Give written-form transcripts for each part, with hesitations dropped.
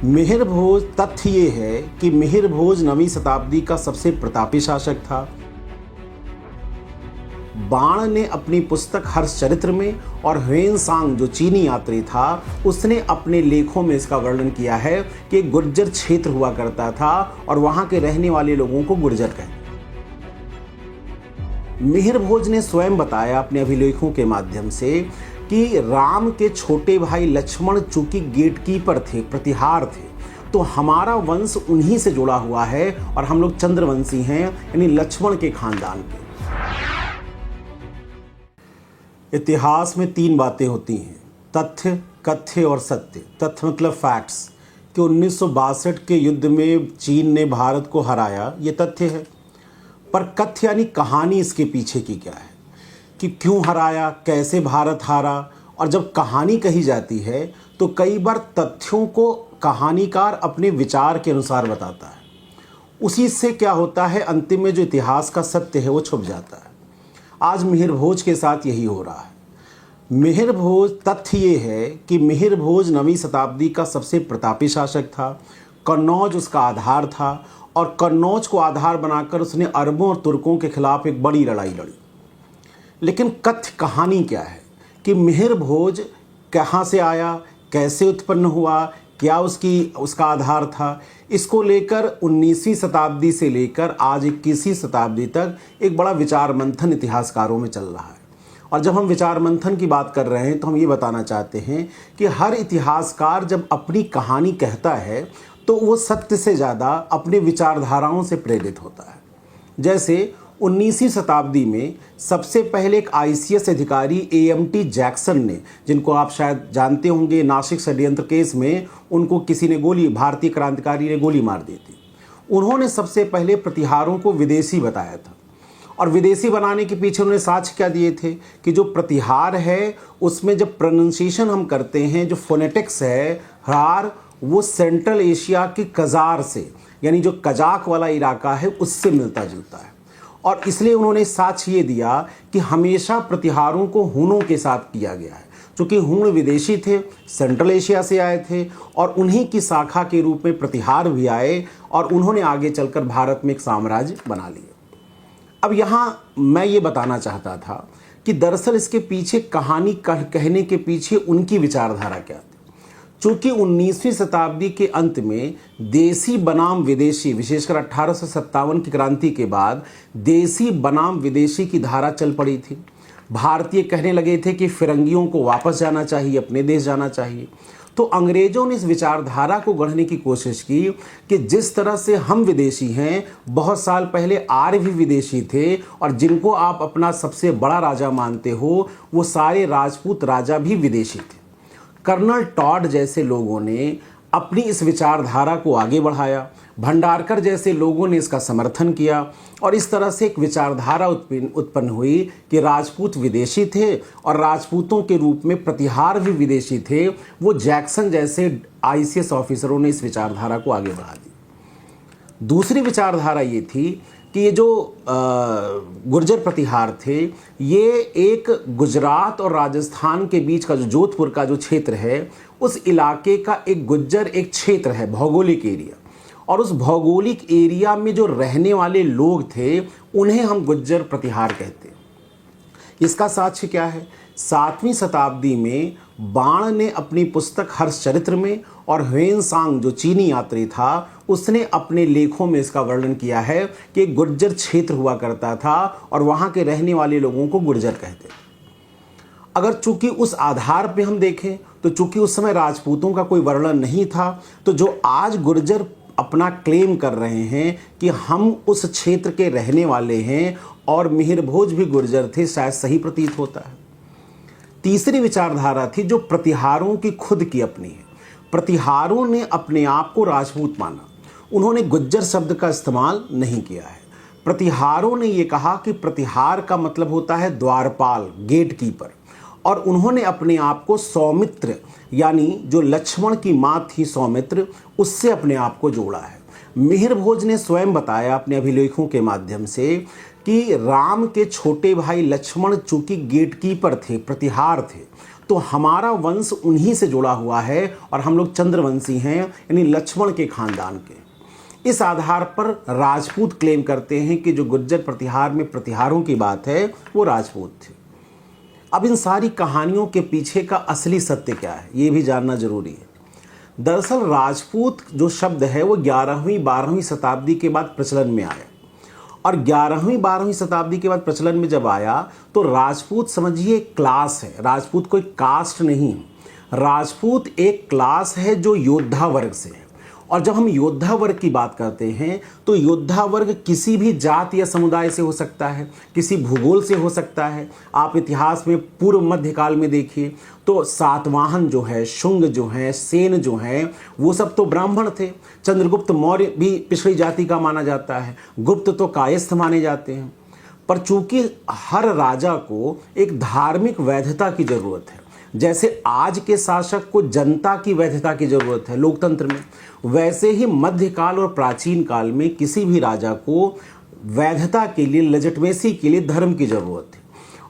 मिहिर भोज तथ्य ये है कि मिहिर भोज 9वीं शताब्दी का सबसे प्रतापी शासक था। बाण ने अपनी पुस्तक हर्षचरित्र में और ह्वेनसांग जो चीनी यात्री था उसने अपने लेखों में इसका वर्णन किया है कि एक गुर्जर क्षेत्र हुआ करता था और वहां के रहने वाले लोगों को गुर्जर कहते। मिहिर भोज ने स्वयं बताया अपने अभिलेखों के माध्यम से कि राम के छोटे भाई लक्ष्मण चूंकि गेटकीपर थे, प्रतिहार थे, तो हमारा वंश उन्हीं से जुड़ा हुआ है और हम लोग चंद्रवंशी हैं, यानी लक्ष्मण के खानदान के। इतिहास में 3 बातें होती हैं, तथ्य, कथ्य और सत्य। तथ्य मतलब फैक्ट्स, कि 1962 के युद्ध में चीन ने भारत को हराया, ये तथ्य है। पर कथ्य यानी कहानी इसके पीछे की क्या है, कि क्यों हराया, कैसे भारत हारा। और जब कहानी कही जाती है तो कई बार तथ्यों को कहानीकार अपने विचार के अनुसार बताता है, उसी से क्या होता है, अंतिम में जो इतिहास का सत्य है वो छुप जाता है। आज मिहिर भोज के साथ यही हो रहा है। मिहिर भोज तथ्य ये है कि मिहिर भोज 9वीं शताब्दी का सबसे प्रतापी शासक था। कन्नौज उसका आधार था और कन्नौज को आधार बनाकर उसने अरबों और तुर्कों के खिलाफ एक बड़ी लड़ाई लड़ी। लेकिन कथ्य कहानी क्या है कि मिहिर भोज कहाँ से आया, कैसे उत्पन्न हुआ, क्या उसका आधार था, इसको लेकर 19वीं शताब्दी से लेकर आज 21वीं शताब्दी तक एक बड़ा विचार मंथन इतिहासकारों में चल रहा है। और जब हम विचार मंथन की बात कर रहे हैं तो हम ये बताना चाहते हैं कि हर इतिहासकार जब अपनी कहानी कहता है तो वो सत्य से ज़्यादा अपने विचारधाराओं से प्रेरित होता है। जैसे 19वीं शताब्दी में सबसे पहले एक ICS अधिकारी AMT जैक्सन ने, जिनको आप शायद जानते होंगे, नासिक षड्यंत्र केस में उनको किसी ने भारतीय क्रांतिकारी ने गोली मार दी थी। उन्होंने सबसे पहले प्रतिहारों को विदेशी बताया था और विदेशी बनाने के पीछे उन्होंने साक्ष्य क्या दिए थे कि जो प्रतिहार है उसमें जब प्रोनाउंसिएशन हम करते हैं, जो फोनेटिक्स है हार, वो सेंट्रल एशिया की कजार से, यानी जो कजाक वाला इलाका है उससे मिलता जुलता है। और इसलिए उन्होंने साक्ष्य ये दिया कि हमेशा प्रतिहारों को हूणों के साथ किया गया है, क्योंकि हूण विदेशी थे, सेंट्रल एशिया से आए थे और उन्हीं की शाखा के रूप में प्रतिहार भी आए और उन्होंने आगे चलकर भारत में एक साम्राज्य बना लिया। अब यहाँ मैं ये बताना चाहता था कि दरअसल इसके पीछे कहानी कहने के पीछे उनकी विचारधारा क्या थी। चूँकि 19वीं शताब्दी के अंत में देसी बनाम विदेशी, विशेषकर 1857 की क्रांति के बाद देसी बनाम विदेशी की धारा चल पड़ी थी। भारतीय कहने लगे थे कि फिरंगियों को वापस जाना चाहिए, अपने देश जाना चाहिए। तो अंग्रेजों ने इस विचारधारा को गढ़ने की कोशिश की कि जिस तरह से हम विदेशी हैं, बहुत साल पहले आर्य भी विदेशी थे और जिनको आप अपना सबसे बड़ा राजा मानते हो वो सारे राजपूत राजा भी विदेशी थे। कर्नल टॉड जैसे लोगों ने अपनी इस विचारधारा को आगे बढ़ाया, भंडारकर जैसे लोगों ने इसका समर्थन किया और इस तरह से एक विचारधारा उत्पन्न हुई कि राजपूत विदेशी थे और राजपूतों के रूप में प्रतिहार भी विदेशी थे। वो जैक्सन जैसे ICS ऑफिसरों ने इस विचारधारा को आगे बढ़ा दी। दूसरी विचारधारा ये थी कि ये जो गुर्जर प्रतिहार थे, ये एक गुजरात और राजस्थान के बीच का जो जोधपुर का जो क्षेत्र है, उस इलाके का एक गुज्जर एक क्षेत्र है, भौगोलिक एरिया, और उस भौगोलिक एरिया में जो रहने वाले लोग थे उन्हें हम गुज्जर प्रतिहार कहते हैं। इसका साक्ष्य क्या है, 7वीं शताब्दी में बाण ने अपनी पुस्तक हर्षचरित्र में और ह्वेनसांग जो चीनी यात्री था उसने अपने लेखों में इसका वर्णन किया है कि एक गुर्जर क्षेत्र हुआ करता था और वहाँ के रहने वाले लोगों को गुर्जर कहते थे। अगर चूंकि उस आधार पे हम देखें तो चूंकि उस समय राजपूतों का कोई वर्णन नहीं था, तो जो आज गुर्जर अपना क्लेम कर रहे हैं कि हम उस क्षेत्र के रहने वाले हैं और मिहिर भोज भी गुर्जर थे, शायद सही प्रतीत होता है। तीसरी विचारधारा थी जो प्रतिहारों की खुद की अपनी है। प्रतिहारों ने अपने आप को राजपूत माना, उन्होंने गुज्जर शब्द का इस्तेमाल नहीं किया है। प्रतिहारों ने ये कहा कि प्रतिहार का मतलब होता है द्वारपाल, गेट कीपर, और उन्होंने अपने आप को सौमित्र, यानी जो लक्ष्मण की माँ थी सौमित्र, उससे अपने आप को जोड़ा है। मिहिर भोज ने स्वयं बताया अपने अभिलेखों के माध्यम से कि राम के छोटे भाई लक्ष्मण चूंकि गेटकीपर थे, प्रतिहार थे, तो हमारा वंश उन्हीं से जुड़ा हुआ है और हम लोग चंद्रवंशी हैं, यानी लक्ष्मण के खानदान के। इस आधार पर राजपूत क्लेम करते हैं कि जो गुज्जर प्रतिहार में प्रतिहारों की बात है वो राजपूत थे। अब इन सारी कहानियों के पीछे का असली सत्य क्या है, ये भी जानना जरूरी है। दरअसल राजपूत जो शब्द है वो 11वीं 12वीं शताब्दी के बाद प्रचलन में आया, और 11वीं 12वीं शताब्दी के बाद प्रचलन में जब आया तो राजपूत समझिए एक क्लास है, राजपूत कोई कास्ट नहीं। राजपूत एक क्लास है जो योद्धा वर्ग से है। और जब हम योद्धा वर्ग की बात करते हैं तो योद्धा वर्ग किसी भी जाति या समुदाय से हो सकता है, किसी भूगोल से हो सकता है। आप इतिहास में पूर्व मध्यकाल में देखिए तो सातवाहन जो है, शुंग जो है, सेन जो है, वो सब तो ब्राह्मण थे। चंद्रगुप्त मौर्य भी पिछड़ी जाति का माना जाता है, गुप्त तो कायस्थ माने जाते हैं। पर चूंकि हर राजा को एक धार्मिक वैधता की जरूरत है, जैसे आज के शासक को जनता की वैधता की जरूरत है लोकतंत्र में, वैसे ही मध्यकाल और प्राचीन काल में किसी भी राजा को वैधता के लिए, लेजिटिमेसी के लिए धर्म की जरूरत है।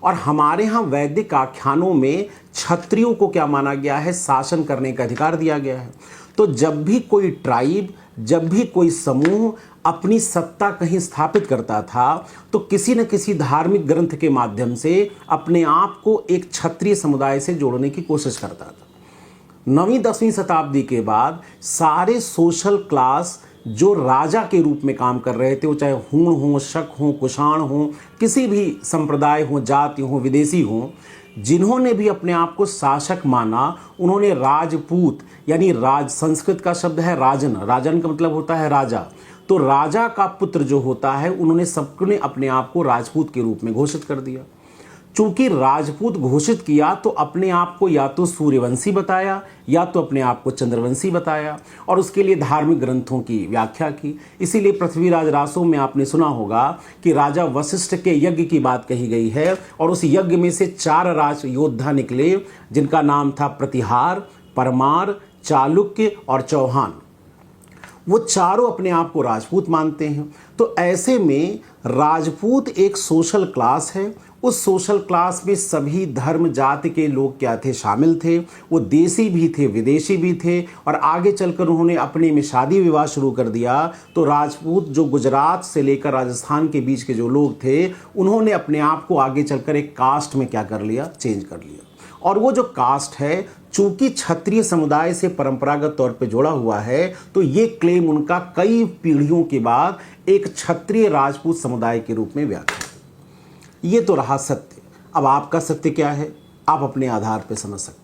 और हमारे यहाँ वैदिक आख्यानों में क्षत्रियों को क्या माना गया है, शासन करने का अधिकार दिया गया है। तो जब भी कोई ट्राइब, जब भी कोई समूह अपनी सत्ता कहीं स्थापित करता था तो किसी न किसी धार्मिक ग्रंथ के माध्यम से अपने आप को एक क्षत्रिय समुदाय से जोड़ने की कोशिश करता था। 9वीं 10वीं शताब्दी के बाद सारे सोशल क्लास जो राजा के रूप में काम कर रहे थे, वो चाहे हूण हो, शक हो, कुषाण हो, किसी भी संप्रदाय हो, जाति हो, विदेशी हो, जिन्होंने भी अपने आप को शासक माना, उन्होंने राजपूत, यानी राज संस्कृत का शब्द है राजन, राजन का मतलब होता है राजा, तो राजा का पुत्र जो होता है, उन्होंने सबने अपने आप को राजपूत के रूप में घोषित कर दिया। चूंकि राजपूत घोषित किया तो अपने आप को या तो सूर्यवंशी बताया या तो अपने आप को चंद्रवंशी बताया, और उसके लिए धार्मिक ग्रंथों की व्याख्या की। इसीलिए पृथ्वीराज रासो में आपने सुना होगा कि राजा वशिष्ठ के यज्ञ की बात कही गई है, और उस यज्ञ में से 4 राज योद्धा निकले जिनका नाम था प्रतिहार, परमार, चालुक्य और चौहान। वो चारों अपने आप को राजपूत मानते हैं। तो ऐसे में राजपूत एक सोशल क्लास है। उस सोशल क्लास में सभी धर्म जाति के लोग क्या थे, शामिल थे। वो देसी भी थे, विदेशी भी थे, और आगे चलकर उन्होंने अपने में शादी विवाह शुरू कर दिया। तो राजपूत जो गुजरात से लेकर राजस्थान के बीच के जो लोग थे, उन्होंने अपने आप को आगे चलकर एक कास्ट में क्या कर लिया, चेंज कर लिया। और वो जो कास्ट है, चूंकि क्षत्रिय समुदाय से परंपरागत तौर पे जोड़ा हुआ है, तो ये क्लेम उनका कई पीढ़ियों के बाद एक क्षत्रिय राजपूत समुदाय के रूप में व्याख्या। ये तो रहा सत्य। अब आपका सत्य क्या है, आप अपने आधार पे समझ सकते हैं।